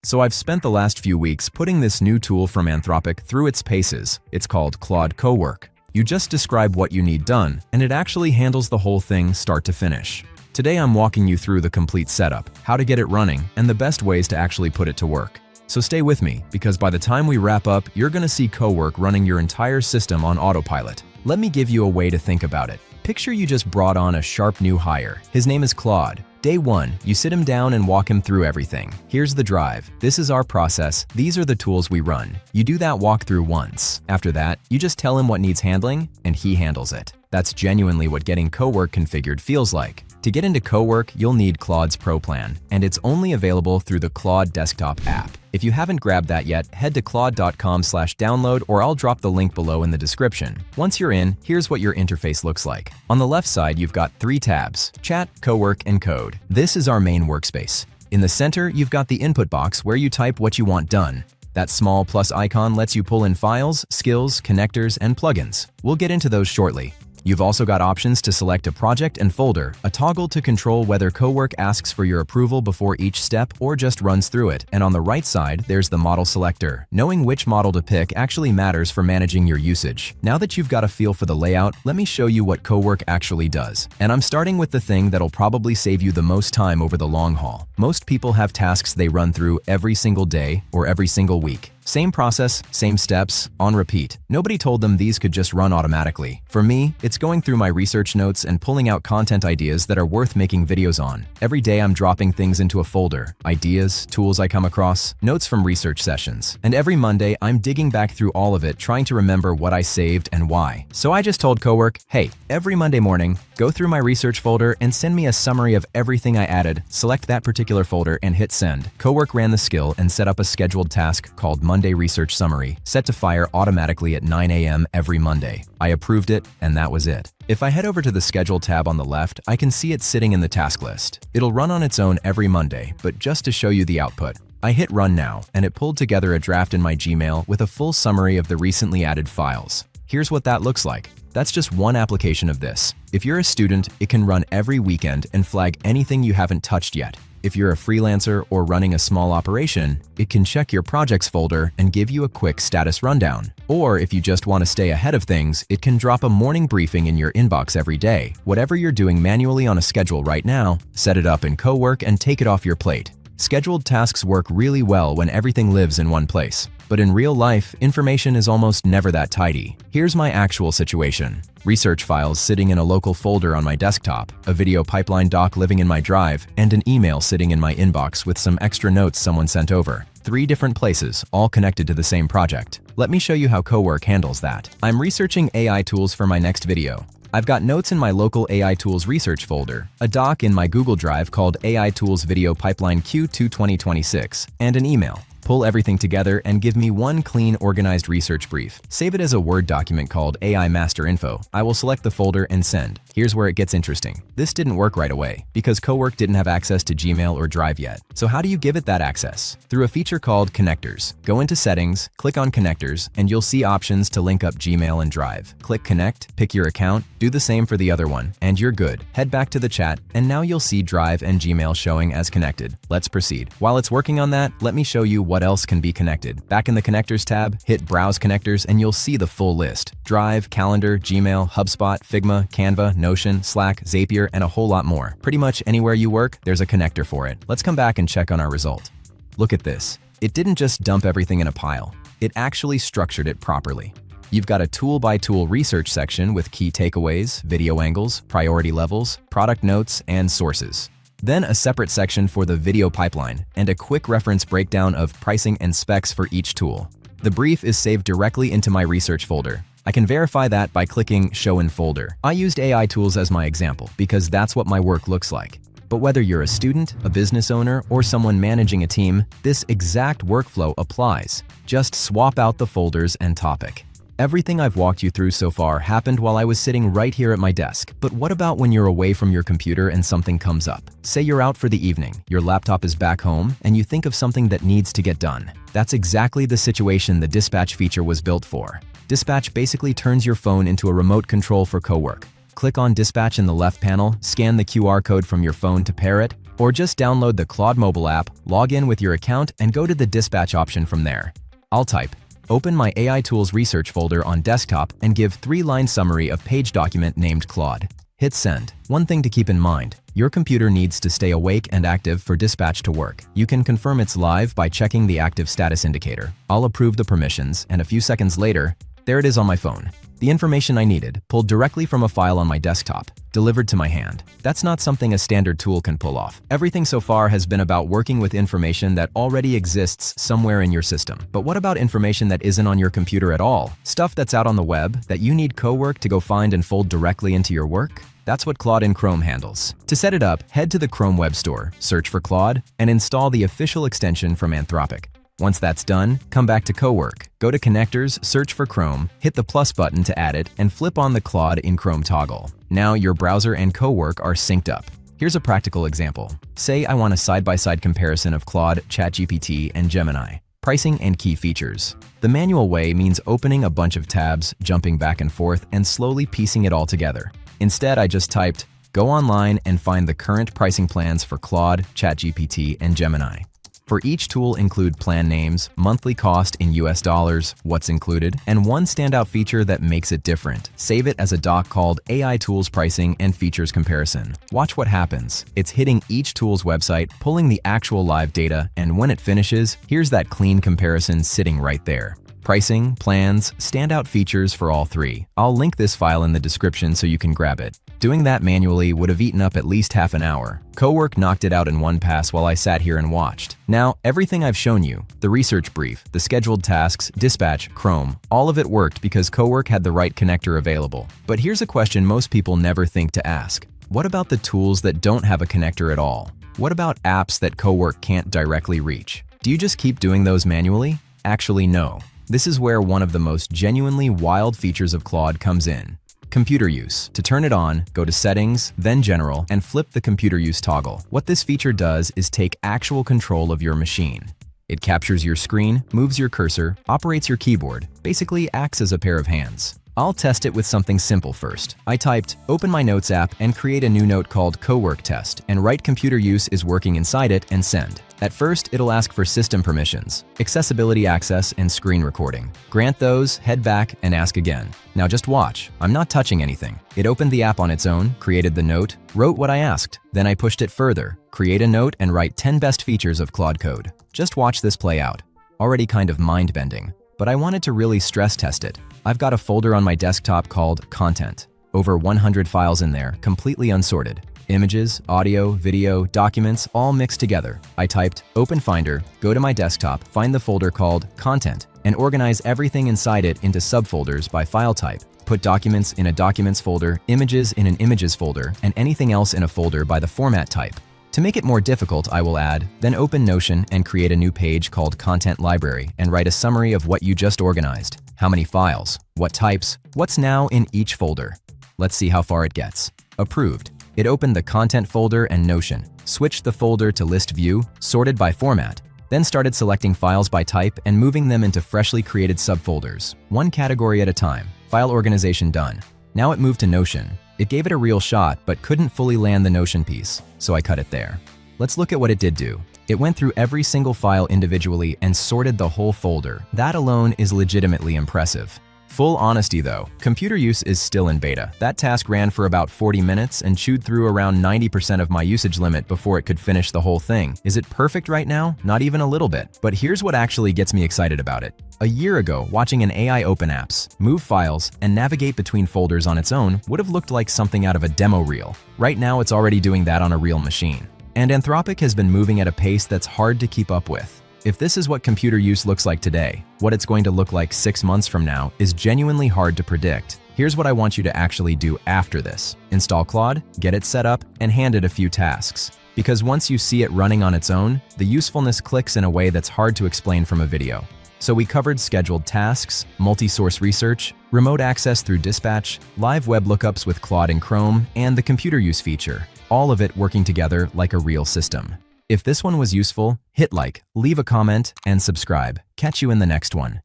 So I've spent the last few weeks putting this new tool from Anthropic through its paces. It's called Claude Cowork. You just describe what you need done, and it actually handles the whole thing start to finish. Today I'm walking you through the complete setup, how to get it running, and the best ways to actually put it to work. So stay with me, because by the time we wrap up, you're gonna see Cowork running your entire system on autopilot. Let me give you a way to think about it. Picture you just brought on a sharp new hire. His name is Claude. Day 1, you sit him down and walk him through everything. Here's the drive. This is our process. These are the tools we run. You do that walkthrough once. After that, you just tell him what needs handling, and he handles it. That's genuinely what getting Cowork configured feels like. To get into Cowork, you'll need Claude's Pro plan, and it's only available through the Claude desktop app. If you haven't grabbed that yet, head to claude.com/download, or I'll drop the link below in the description. Once you're in, here's what your interface looks like. On the left side, you've got 3 tabs: Chat, Cowork, and Code. This is our main workspace. In the center, you've got the input box where you type what you want done. That small plus icon lets you pull in files, skills, connectors, and plugins. We'll get into those shortly. You've also got options to select a project and folder, a toggle to control whether Cowork asks for your approval before each step or just runs through it, and on the right side, there's the model selector. Knowing which model to pick actually matters for managing your usage. Now that you've got a feel for the layout, let me show you what Cowork actually does. And I'm starting with the thing that'll probably save you the most time over the long haul. Most people have tasks they run through every single day or every single week. Same process, same steps, on repeat. Nobody told them these could just run automatically. For me, it's going through my research notes and pulling out content ideas that are worth making videos on. Every day I'm dropping things into a folder: ideas, tools I come across, notes from research sessions. And every Monday, I'm digging back through all of it, trying to remember what I saved and why. So I just told Cowork, hey, every Monday morning, go through my research folder and send me a summary of everything I added. Select that particular folder and hit send. Cowork ran the skill and set up a scheduled task called Monday Research Summary, set to fire automatically at 9 a.m. every Monday. I approved it, and that was it. If I head over to the Schedule tab on the left, I can see it sitting in the task list. It'll run on its own every Monday, but just to show you the output, I hit Run Now, and it pulled together a draft in my Gmail with a full summary of the recently added files. Here's what that looks like. That's just one application of this. If you're a student, it can run every weekend and flag anything you haven't touched yet. If you're a freelancer or running a small operation, it can check your projects folder and give you a quick status rundown. Or if you just want to stay ahead of things, it can drop a morning briefing in your inbox every day. Whatever you're doing manually on a schedule right now, set it up in Cowork and take it off your plate. Scheduled tasks work really well when everything lives in one place. But in real life, information is almost never that tidy. Here's my actual situation. Research files sitting in a local folder on my desktop, a video pipeline doc living in my drive, and an email sitting in my inbox with some extra notes someone sent over. 3 different places, all connected to the same project. Let me show you how Cowork handles that. I'm researching AI tools for my next video. I've got notes in my local AI Tools research folder, a doc in my Google Drive called AI Tools Video Pipeline Q2 2026, and an email. Pull everything together and give me one clean, organized research brief. Save it as a Word document called AI Master Info. I will select the folder and send. Here's where it gets interesting. This didn't work right away because Cowork didn't have access to Gmail or Drive yet. So how do you give it that access? Through a feature called Connectors. Go into Settings, click on Connectors, and you'll see options to link up Gmail and Drive. Click Connect, pick your account, do the same for the other one, and you're good. Head back to the chat, and now you'll see Drive and Gmail showing as connected. Let's proceed. While it's working on that, let me show you what else can be connected. Back in the Connectors tab, hit Browse Connectors and you'll see the full list. Drive, Calendar, Gmail, HubSpot, Figma, Canva, Notion, Slack, Zapier, and a whole lot more. Pretty much anywhere you work, there's a connector for it. Let's come back and check on our result. Look at this. It didn't just dump everything in a pile. It actually structured it properly. You've got a tool-by-tool research section with key takeaways, video angles, priority levels, product notes, and sources. Then a separate section for the video pipeline, and a quick reference breakdown of pricing and specs for each tool. The brief is saved directly into my research folder. I can verify that by clicking Show in Folder. I used AI tools as my example because that's what my work looks like. But whether you're a student, a business owner, or someone managing a team, this exact workflow applies. Just swap out the folders and topic. Everything I've walked you through so far happened while I was sitting right here at my desk. But what about when you're away from your computer and something comes up? Say you're out for the evening, your laptop is back home, and you think of something that needs to get done. That's exactly the situation the Dispatch feature was built for. Dispatch basically turns your phone into a remote control for Cowork. Click on Dispatch in the left panel, scan the QR code from your phone to pair it, Or just download the Claude mobile app, log in with your account, and go to the dispatch option from there. I'll type, open my AI Tools research folder on desktop and give 3-line summary of page document named Claude. Hit send. One thing to keep in mind, your computer needs to stay awake and active for dispatch to work. You can confirm it's live by checking the active status indicator. I'll approve the permissions, and a few seconds later, there it is on my phone. The information I needed, pulled directly from a file on my desktop, delivered to my hand. That's not something a standard tool can pull off. Everything so far has been about working with information that already exists somewhere in your system. But what about information that isn't on your computer at all? Stuff that's out on the web that you need Cowork to go find and fold directly into your work? That's what Claude in Chrome handles. To set it up, head to the Chrome Web Store, search for Claude, and install the official extension from Anthropic. Once that's done, come back to Cowork, go to Connectors, search for Chrome, hit the plus button to add it, and flip on the Claude in Chrome toggle. Now your browser and Cowork are synced up. Here's a practical example. Say I want a side-by-side comparison of Claude, ChatGPT, and Gemini. Pricing and key features. The manual way means opening a bunch of tabs, jumping back and forth, and slowly piecing it all together. Instead, I just typed, go online and find the current pricing plans for Claude, ChatGPT, and Gemini. For each tool include plan names, monthly cost in US dollars, what's included, and one standout feature that makes it different. Save it as a doc called AI Tools Pricing and Features Comparison. Watch what happens. It's hitting each tool's website, pulling the actual live data, and when it finishes, here's that clean comparison sitting right there. Pricing, plans, standout features for all three. I'll link this file in the description so you can grab it. Doing that manually would have eaten up at least half an hour. Cowork knocked it out in one pass while I sat here and watched. Now, everything I've shown you, the research brief, the scheduled tasks, dispatch, Chrome, all of it worked because Cowork had the right connector available. But here's a question most people never think to ask. What about the tools that don't have a connector at all? What about apps that Cowork can't directly reach? Do you just keep doing those manually? Actually, no. This is where one of the most genuinely wild features of Claude comes in. Computer use. To turn it on, go to Settings, then General, and flip the Computer Use toggle. What this feature does is take actual control of your machine. It captures your screen, moves your cursor, operates your keyboard, basically acts as a pair of hands. I'll test it with something simple first. I typed, open my Notes app and create a new note called Cowork Test, and write Computer Use is working inside it and send. At first, it'll ask for system permissions, accessibility access, and screen recording. Grant those, head back, and ask again. Now just watch. I'm not touching anything. It opened the app on its own, created the note, wrote what I asked. Then I pushed it further. Create a note and write 10 best features of Claude Code. Just watch this play out. Already kind of mind-bending. But I wanted to really stress test it. I've got a folder on my desktop called Content. Over 100 files in there, completely unsorted. Images, audio, video, documents, all mixed together. I typed, open Finder, go to my desktop, find the folder called Content, and organize everything inside it into subfolders by file type. Put documents in a Documents folder, images in an Images folder, and anything else in a folder by the format type. To make it more difficult, I will add, then open Notion and create a new page called Content Library and write a summary of what you just organized. How many files, what types, what's now in each folder. Let's see how far it gets. Approved. It opened the Content folder and Notion, switched the folder to List View, sorted by format, then started selecting files by type and moving them into freshly created subfolders, one category at a time. File organization done. Now it moved to Notion. It gave it a real shot, but couldn't fully land the Notion piece, so I cut it there. Let's look at what it did do. It went through every single file individually and sorted the whole folder. That alone is legitimately impressive. Full honesty though, Computer Use is still in beta. That task ran for about 40 minutes and chewed through around 90% of my usage limit before it could finish the whole thing. Is it perfect right now? Not even a little bit. But here's what actually gets me excited about it. A year ago, watching an AI open apps, move files, and navigate between folders on its own would have looked like something out of a demo reel. Right now, it's already doing that on a real machine. And Anthropic has been moving at a pace that's hard to keep up with. If this is what Computer Use looks like today, what it's going to look like 6 months from now is genuinely hard to predict. Here's what I want you to actually do after this. Install Claude, get it set up, and hand it a few tasks. Because once you see it running on its own, the usefulness clicks in a way that's hard to explain from a video. So we covered scheduled tasks, multi-source research, remote access through dispatch, live web lookups with Claude and Chrome, and the Computer Use feature, all of it working together like a real system. If this one was useful, hit like, leave a comment, and subscribe. Catch you in the next one.